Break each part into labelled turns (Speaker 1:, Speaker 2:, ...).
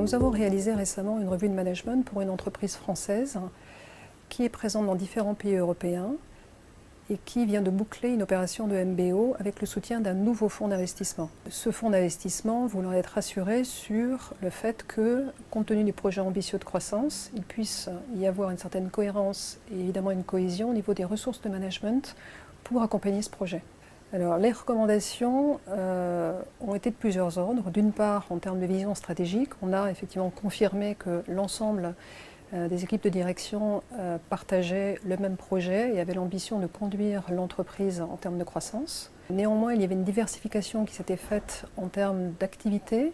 Speaker 1: Nous avons réalisé récemment une revue de management pour une entreprise française qui est présente dans différents pays européens et qui vient de boucler une opération de MBO avec le soutien d'un nouveau fonds d'investissement. Ce fonds d'investissement voulant être assuré sur le fait que, compte tenu des projets ambitieux de croissance, il puisse y avoir une certaine cohérence et évidemment une cohésion au niveau des ressources de management pour accompagner ce projet. Alors, les recommandations ont été de plusieurs ordres. D'une part, en termes de vision stratégique, on a effectivement confirmé que l'ensemble des équipes de direction partageaient le même projet et avaient l'ambition de conduire l'entreprise en termes de croissance. Néanmoins, il y avait une diversification qui s'était faite en termes d'activités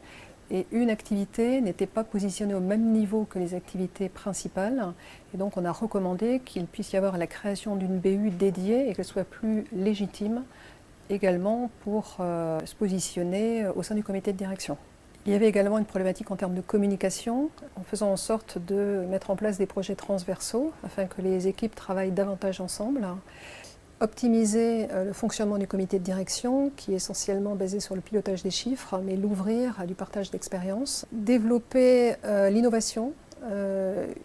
Speaker 1: et une activité n'était pas positionnée au même niveau que les activités principales. Et donc, on a recommandé qu'il puisse y avoir la création d'une BU dédiée et qu'elle soit plus légitime également pour se positionner au sein du comité de direction. Il y avait également une problématique en termes de communication, en faisant en sorte de mettre en place des projets transversaux afin que les équipes travaillent davantage ensemble. Optimiser le fonctionnement du comité de direction, qui est essentiellement basé sur le pilotage des chiffres, mais l'ouvrir à du partage d'expériences. Développer l'innovation.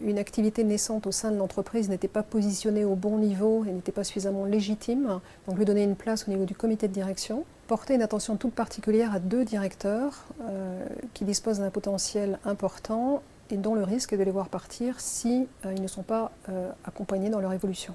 Speaker 1: Une activité naissante au sein de l'entreprise n'était pas positionnée au bon niveau et n'était pas suffisamment légitime, donc lui donner une place au niveau du comité de direction. Porter une attention toute particulière à deux directeurs qui disposent d'un potentiel important et dont le risque est de les voir partir si ils ne sont pas accompagnés dans leur évolution.